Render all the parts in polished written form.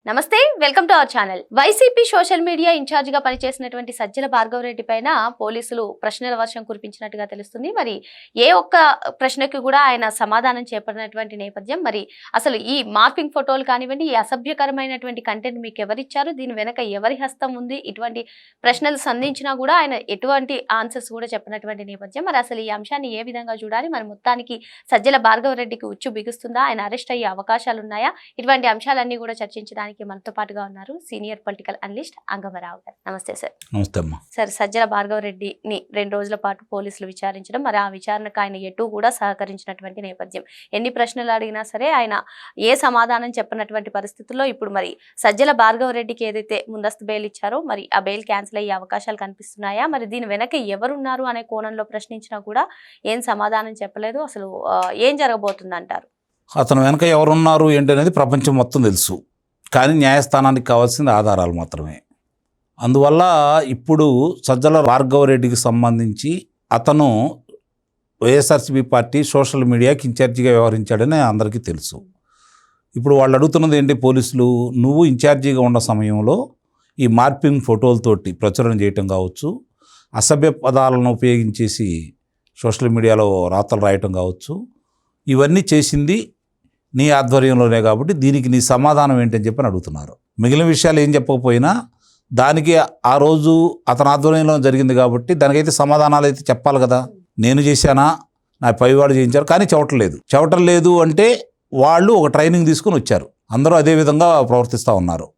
నమస్తే, welcome to our channel. YCP social media incharge గా పనిచేసినటువంటి సజ్జల భార్గవ రెడ్డి పైన పోలీసులు ప్రశ్నల వర్షం కురిపించినట్టుగా తెలుస్తుంది. మరి ఏ ఒక్క ప్రశ్నకి కూడా ఆయన సమాధానం చెప్పినటువంటి నేపథ్యం, మరి అసలు ఈ మార్పింగ్ ఫోటోలు కానివ్వండి, ఈ అసభ్యకరమైనటువంటి కంటెంట్ మీకు ఎవరిచ్చారు, దీని వెనక ఎవరి హస్తం ఉంది, ఇటువంటి ప్రశ్నలు సంధించినా కూడా ఆయన ఎటువంటి ఆన్సర్స్ కూడా చెప్పినటువంటి నేపథ్యం. మరి అసలు ఈ అంశాన్ని ఏ విధంగా చూడాలి, మరి మొత్తానికి సజ్జల భార్గవ రెడ్డికి ఉచ్చు బిగుస్తుందా, ఆయన అరెస్ట్ అయ్యే అవకాశాలు ఉన్నాయా, ఇటువంటి అంశాలన్నీ కూడా చర్చించడానికి మనతో పాటుగా ఉన్నారు సీనియర్ పొలిటికల్ అనలిస్ట్ అంగమరావు గారు. నమస్తే సార్. నమస్తే అమ్మా. సార్, సజ్జల భార్గవ రెడ్డిని 2 రోజుల పాటు పోలీసులు విచారించడం, మరి ఆ విచారణకు ఆయన ఎటు కూడా సహకరించినటువంటి నేపథ్యం, ఎన్ని ప్రశ్నలు అడిగినా సరే ఆయన ఏ సమాధానం చెప్పినటువంటి పరిస్థితుల్లో ఇప్పుడు మరి సజ్జల భార్గవ రెడ్డికి ఏదైతే ముందస్తు బెయిల్ ఇచ్చారో మరి ఆ బెయిల్ క్యాన్సిల్ అయ్యే అవకాశాలు కనిపిస్తున్నాయా, మరి దీని వెనక ఎవరున్నారు అనే కోణంలో ప్రశ్నించినా కూడా ఏం సమాధానం చెప్పలేదు. అసలు ఏం జరగబోతుంది అంటారు? అతను వెనక ఎవరున్నారు ఏంటి అనేది ప్రపంచం మొత్తం తెలుసు, కానీ న్యాయస్థానానికి కావాల్సిన ఆధారాలు మాత్రమే. అందువల్ల ఇప్పుడు సజ్జల భార్గవ రెడ్డికి సంబంధించి అతను వైఎస్ఆర్సీపీ పార్టీ సోషల్ మీడియాకి ఇన్ఛార్జిగా వ్యవహరించాడని అందరికీ తెలుసు. ఇప్పుడు వాళ్ళు అడుగుతున్నది ఏంటి, పోలీసులు నువ్వు ఇన్ఛార్జిగా ఉన్న సమయంలో ఈ మార్పింగ్ ఫోటోలతోటి ప్రచురణ చేయటం కావచ్చు, అసభ్య పదాలను ఉపయోగించేసి సోషల్ మీడియాలో రాతలు రాయటం కావచ్చు, ఇవన్నీ చేసింది నీ ఆధ్వర్యంలోనే కాబట్టి దీనికి నీ సమాధానం ఏంటని చెప్పని అడుగుతున్నారు. మిగిలిన విషయాలు ఏం చెప్పకపోయినా దానికి ఆ రోజు అతని ఆధ్వర్యంలో జరిగింది కాబట్టి దానికైతే సమాధానాలు అయితే చెప్పాలి కదా. నేను చేశానా, నా పైవాడు చేయించారు, కానీ చెవటం లేదు అంటే వాళ్ళు ఒక ట్రైనింగ్ తీసుకుని వచ్చారు. అందరూ అదే విధంగా ప్రవర్తిస్తూ ఉన్నారు.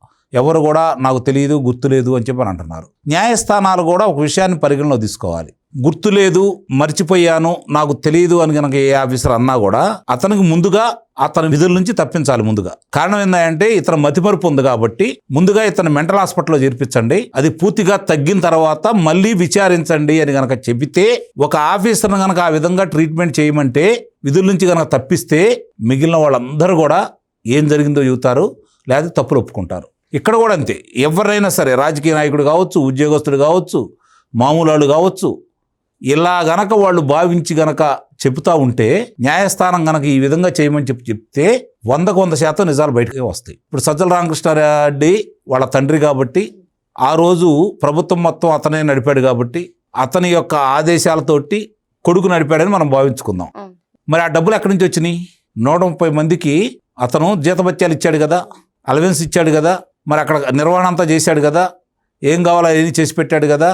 ఎవరు కూడా నాకు తెలియదు, గుర్తులేదు అని చెప్పని అంటున్నారు. న్యాయస్థానాలు కూడా ఒక విషయాన్ని పరిగణలో తీసుకోవాలి. గుర్తులేదు, మర్చిపోయాను, నాకు తెలియదు అని కనుక ఏ ఆఫీసర్ అన్నా కూడా అతనికి ముందుగా అతని విధుల నుంచి తప్పించాలి. ముందుగా కారణం ఏంటంటే ఇతను మతిమరుపు ఉంది కాబట్టి ముందుగా ఇతను మెంటల్ హాస్పిటల్లో చేర్పించండి, అది పూర్తిగా తగ్గిన తర్వాత మళ్ళీ విచారించండి అని కనుక చెబితే, ఒక ఆఫీసర్ని కనుక ఆ విధంగా ట్రీట్మెంట్ చేయమంటే విధుల నుంచి కనుక తప్పిస్తే మిగిలిన వాళ్ళందరూ కూడా ఏం జరిగిందో చెబుతారు, లేదా తప్పులు ఒప్పుకుంటారు. ఇక్కడ కూడా అంతే, ఎవరైనా సరే రాజకీయ నాయకుడు కావచ్చు, ఉద్యోగస్తుడు కావచ్చు, మామూలు వాళ్ళు కావచ్చు, ఇలా గనక వాళ్ళు భావించి గనక చెబుతూ ఉంటే న్యాయస్థానం గనక ఈ విధంగా చేయమని చెప్తే 100% నిజాలు బయటకే వస్తాయి. ఇప్పుడు సజ్జల రామకృష్ణారెడ్డి వాళ్ళ తండ్రి కాబట్టి ఆ రోజు ప్రభుత్వం మొత్తం అతనే నడిపాడు కాబట్టి అతని యొక్క ఆదేశాలతోటి కొడుకు నడిపాడని మనం భావించుకుందాం. మరి ఆ డబ్బులు ఎక్కడి నుంచి వచ్చినాయి? 130 మందికి అతను జీతభత్యాలు ఇచ్చాడు కదా, అలవెన్స్ ఇచ్చాడు కదా, మరి అక్కడ నిర్వహణ అంతా చేశాడు కదా, ఏం కావాలో ఏది చేసి పెట్టాడు కదా,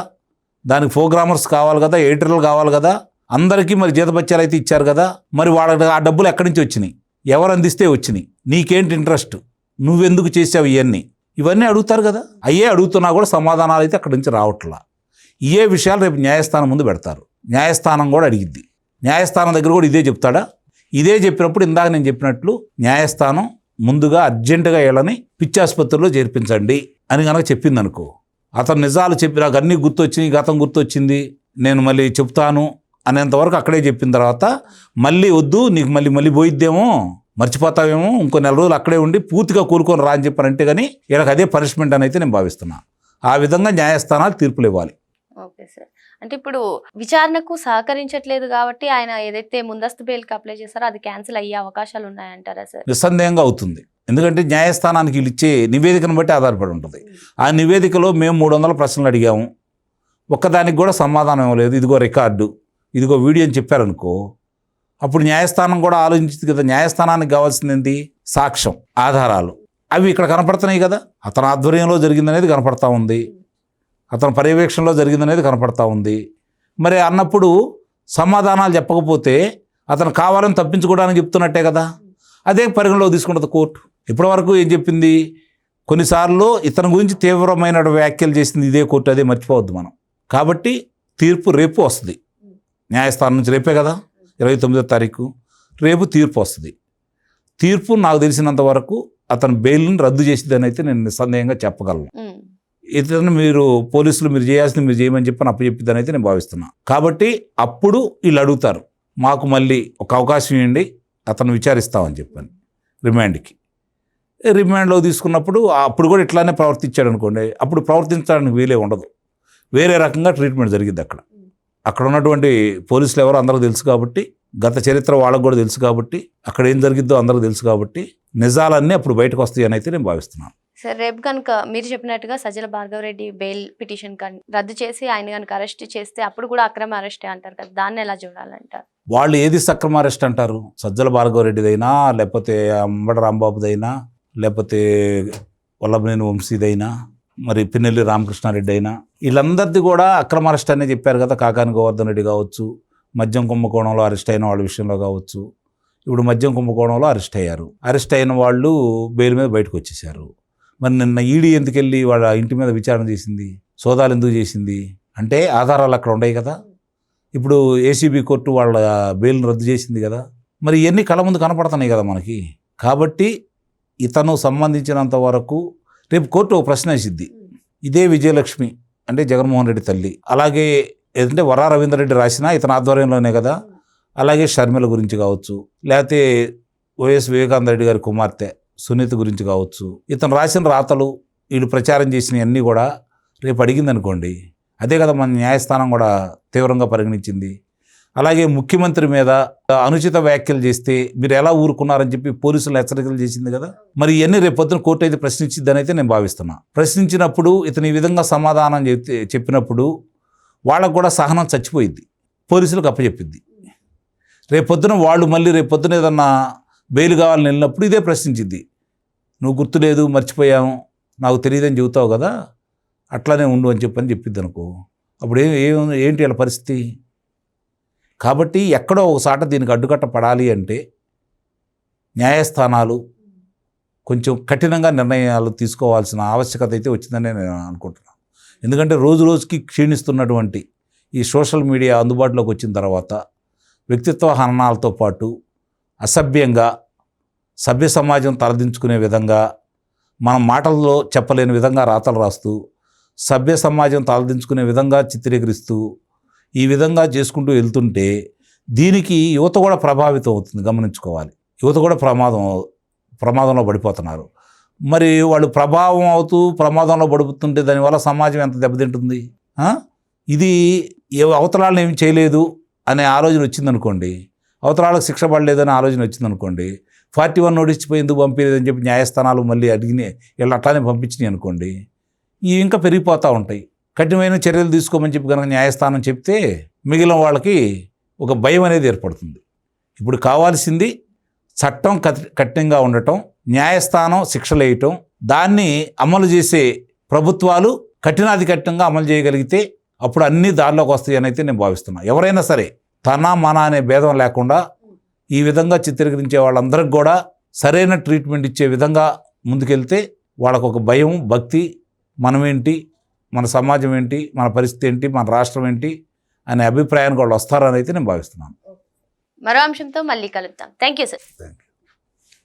దానికి ప్రోగ్రామర్స్ కావాలి కదా, ఎడిటర్లు కావాలి కదా, అందరికీ మరి జీతభత్యాలు అయితే ఇచ్చారు కదా. మరి వాళ్ళ ఆ డబ్బులు ఎక్కడి నుంచి వచ్చినాయి, ఎవరు అందిస్తే వచ్చినాయి, నీకేంటి ఇంట్రెస్ట్, నువ్వెందుకు చేసావు, ఇవన్నీ అడుగుతారు కదా. అయ్యే అడుగుతున్నా కూడా సమాధానాలు అయితే అక్కడి నుంచి రావట్లా. ఇవే విషయాలు రేపు న్యాయస్థానం ముందు పెడతారు, న్యాయస్థానం కూడా అడిగిద్ది. న్యాయస్థానం దగ్గర కూడా ఇదే చెప్తాడా? ఇదే చెప్పినప్పుడు ఇందాక నేను చెప్పినట్లు న్యాయస్థానం ముందుగా అర్జెంటుగా వీళ్ళని పిచ్చి ఆసుపత్రిలో చేర్పించండి అని కనుక చెప్పింది అనుకో, అతను నిజాలు చెప్పి నాకు అన్నీ గుర్తొచ్చినాయి, గతం గుర్తొచ్చింది, నేను మళ్ళీ చెప్తాను అనేంతవరకు అక్కడే చెప్పిన తర్వాత మళ్ళీ వద్దు, నీకు మళ్ళీ పోయిద్దేమో, మర్చిపోతావేమో, ఇంకో 4 రోజులు అక్కడే ఉండి పూర్తిగా కూరుకొని రా అని చెప్పారంటే కానీ వీళ్ళకి అదే పనిష్మెంట్ అని అయితే నేను భావిస్తున్నా. ఆ విధంగా న్యాయస్థానాలు తీర్పులు ఇవ్వాలి. ఓకే సార్, అంటే ఇప్పుడు విచారణకు సహకరించట్లేదు కాబట్టి ఆయన ఏదైతే ముందస్తు బెయిల్కి అప్లై చేశారో అది క్యాన్సిల్ అయ్యే అవకాశాలు ఉన్నాయంటారా సార్? నిస్సందేహంగా అవుతుంది. ఎందుకంటే న్యాయస్థానానికి వీళ్ళు ఇచ్చే నివేదికను బట్టి ఆధారపడి ఉంటుంది. ఆ నివేదికలో మేము 300 ప్రశ్నలు అడిగాము, ఒక్కదానికి కూడా సమాధానం ఇవ్వలేదు, ఇదిగో రికార్డు, ఇదిగో వీడియో అని చెప్పారనుకో, అప్పుడు న్యాయస్థానం కూడా ఆలోచించింది కదా. న్యాయస్థానానికి కావాల్సింది ఏంటి? సాక్ష్యం, ఆధారాలు. అవి ఇక్కడ కనపడుతున్నాయి కదా. అతని ఆధ్వర్యంలో జరిగిందనేది కనపడతా ఉంది, అతని పర్యవేక్షణలో జరిగిందనేది కనపడతా ఉంది. మరి అన్నప్పుడు సమాధానాలు చెప్పకపోతే అతను కావాలని తప్పించుకోవడానికి చెప్తున్నట్టే కదా. అదే పరిగణలో తీసుకుంటుంది కోర్టు. ఇప్పటివరకు ఏం చెప్పింది? కొన్నిసార్లు ఇతని గురించి తీవ్రమైన వ్యాఖ్యలు చేసింది ఇదే కోర్టు, అదే మర్చిపోవద్దు మనం. కాబట్టి తీర్పు రేపు వస్తుంది, న్యాయస్థానం నుంచి రేపే కదా, 29వ తారీఖు, రేపు తీర్పు వస్తుంది. తీర్పు నాకు తెలిసినంత వరకు అతని బెయిల్ని రద్దు చేసేదని అయితే నేను నిస్సందేహంగా చెప్పగలను. ఇతను పోలీసులు మీరు చేయాల్సింది మీరు చేయమని చెప్పని అప్పచెప్పిద్దని అయితే నేను భావిస్తున్నాను. కాబట్టి అప్పుడు వీళ్ళు అడుగుతారు, మాకు మళ్ళీ ఒక అవకాశం ఇవ్వండి, అతను విచారిస్తామని చెప్పని రిమాండ్లో తీసుకున్నప్పుడు అప్పుడు కూడా ఇట్లానే ప్రవర్తించాడు అనుకోండి, అప్పుడు ప్రవర్తించడానికి వీలే ఉండదు, వేరే రకంగా ట్రీట్మెంట్ జరిగింది. అక్కడ ఉన్నటువంటి పోలీసులు ఎవరో అందరూ తెలుసు కాబట్టి, గత చరిత్ర వాళ్ళకు కూడా తెలుసు కాబట్టి, అక్కడ ఏం జరిగిద్దో అందరూ తెలుసు కాబట్టి నిజాలన్నీ అప్పుడు బయటకు వస్తాయని అయితే నేను భావిస్తున్నాను. సార్ రేపు కనుక మీరు చెప్పినట్టుగా సజ్జల భార్గవరెడ్డి బెయిల్ పిటిషన్ రద్దు చేసి ఆయన కనుక అరెస్ట్ చేస్తే అప్పుడు కూడా అక్రమ అరెస్టే అంటారు కదా, దాన్ని ఎలా చూడాలంటారు? వాళ్ళు ఏది సక్రమ అరెస్ట్ అంటారు? సజ్జల భార్గవరెడ్డిదైనా, లేకపోతే అంబటి రాంబాబుదైనా, లేకపోతే వల్లభనేని వంశీదైనా, మరి పిన్నెల్లి రామకృష్ణారెడ్డి అయినా, వీళ్ళందరిది కూడా అక్రమ అరెస్ట్ అనే చెప్పారు కదా. కాకాని గోవర్ధన్ రెడ్డి కావచ్చు, మద్యం కుంభకోణంలో అరెస్ట్ అయిన వాళ్ళ విషయంలో కావచ్చు. ఇప్పుడు మద్యం కుంభకోణంలో అరెస్ట్ అయ్యారు. అరెస్ట్ అయిన వాళ్ళు బెయిల్ మీద బయటకు వచ్చేసారు. మరి నిన్న ఈడీ ఎందుకెళ్ళి వాళ్ళ ఇంటి మీద విచారణ చేసింది, సోదాలు ఎందుకు చేసింది అంటే ఆధారాలు అక్కడ ఉన్నాయి కదా. ఇప్పుడు ఏసీబీ కోర్టు వాళ్ళ బెయిల్ని రద్దు చేసింది కదా. మరి ఇవన్నీ కళ్ళ ముందు కనపడుతున్నాయి కదా మనకి. కాబట్టి ఇతను సంబంధించినంత వరకు రేపు కోర్టు ఒక ప్రశ్న వేసిద్ది. ఇదే విజయలక్ష్మి అంటే జగన్మోహన్ రెడ్డి తల్లి, అలాగే ఏదంటే వరా రవీందర్ రెడ్డి రాసినా ఇతని ఆధ్వర్యంలోనే కదా. అలాగే షర్మిల గురించి కావచ్చు, లేకపోతే వైఎస్ వివేకానంద రెడ్డి గారి కుమార్తె సునీత గురించి కావచ్చు, ఇతను రాసిన రాతలు, వీళ్ళు ప్రచారం చేసినవన్నీ కూడా రేపు అడిగింది అనుకోండి, అదే కదా మన న్యాయస్థానం కూడా తీవ్రంగా పరిగణించింది. అలాగే ముఖ్యమంత్రి మీద అనుచిత వ్యాఖ్యలు చేస్తే మీరు ఎలా ఊరుకున్నారని చెప్పి పోలీసులు హెచ్చరికలు చేసింది కదా. మరి ఇవన్నీ రేపు పొద్దున కోర్టు అయితే ప్రశ్నించిద్దని అయితే నేను భావిస్తున్నా. ప్రశ్నించినప్పుడు ఇతను ఈ విధంగా సమాధానం చెప్పినప్పుడు వాళ్ళకు కూడా సహనం చచ్చిపోయిద్ది, పోలీసులకు అప్పచెప్పిద్ది. రేపొద్దున వాళ్ళు మళ్ళీ రేపొద్దున ఏదన్నా బెయిల్ కావాలని వెళ్ళినప్పుడు ఇదే ప్రశ్నించిద్ది. నువ్వు గుర్తులేదు, మర్చిపోయాము, నాకు తెలియదని చెబుతావు కదా, అట్లానే ఉండు అని చెప్పిద్ది అనుకో. అప్పుడు ఏంటి వాళ్ళ పరిస్థితి? కాబట్టి ఎక్కడో ఒకసాట దీనికి అడ్డుకట్ట పడాలి అంటే న్యాయస్థానాలు కొంచెం కఠినంగా నిర్ణయాలు తీసుకోవాల్సిన ఆవశ్యకత అయితే వచ్చిందని నేను అనుకుంటున్నాను. ఎందుకంటే రోజు రోజుకి క్షీణిస్తున్నటువంటి ఈ సోషల్ మీడియా అందుబాటులోకి వచ్చిన తర్వాత వ్యక్తిత్వ హననాలతో పాటు అసభ్యంగా సభ్య సమాజం తలదించుకునే విధంగా, మనం మాటల్లో చెప్పలేని విధంగా రాతలు రాస్తూ సభ్య సమాజం తలదించుకునే విధంగా చిత్రీకరిస్తూ ఈ విధంగా చేసుకుంటూ వెళ్తుంటే దీనికి యువత కూడా ప్రభావితం అవుతుంది, గమనించుకోవాలి. యువత కూడా ప్రమాదంలో పడిపోతున్నారు. మరి వాళ్ళు ప్రభావం అవుతూ ప్రమాదంలో పడిపోతుంటే దానివల్ల సమాజం ఎంత దెబ్బతింటుంది? ఇది అవతలాలను ఏమి చేయలేదు అనే ఆలోచన వచ్చిందనుకోండి, అవతలాలకు శిక్ష పడలేదనే ఆలోచన వచ్చిందనుకోండి, 41 నోటీస్ పోయి ఎందుకు పంపించలేదని చెప్పి న్యాయస్థానాలు మళ్ళీ అడిగినాయి, వీళ్ళు అట్లానే పంపించినాయి అనుకోండి, ఇవి ఇంకా పెరిగిపోతూ ఉంటాయి. కఠినమైన చర్యలు తీసుకోమని చెప్పి కనుక న్యాయస్థానం చెప్తే మిగిలిన వాళ్ళకి ఒక భయం అనేది ఏర్పడుతుంది. ఇప్పుడు కావాల్సింది చట్టం కఠినంగా ఉండటం, న్యాయస్థానం శిక్షలు వేయటం, దాన్ని అమలు చేసే ప్రభుత్వాలు కఠినాది కఠినంగా అమలు చేయగలిగితే అప్పుడు అన్నీ దారిలోకి వస్తాయి అని అయితే నేను భావిస్తున్నాను. ఎవరైనా సరే తన మన అనే భేదం లేకుండా ఈ విధంగా చిత్రీకరించే వాళ్ళందరికీ కూడా సరైన ట్రీట్మెంట్ ఇచ్చే విధంగా ముందుకెళ్తే వాళ్ళకు ఒక భయం, భక్తి, మనమేంటి, మన సమాజం ఏంటి, మన పరిస్థితి ఏంటి, మన రాష్ట్రం ఏంటి అనే అభిప్రాయానికి వాళ్ళు వస్తారని అయితే నేను భావిస్తున్నాను. మరో అంశంతో మళ్ళీ కలుద్దాం. Thank you sir.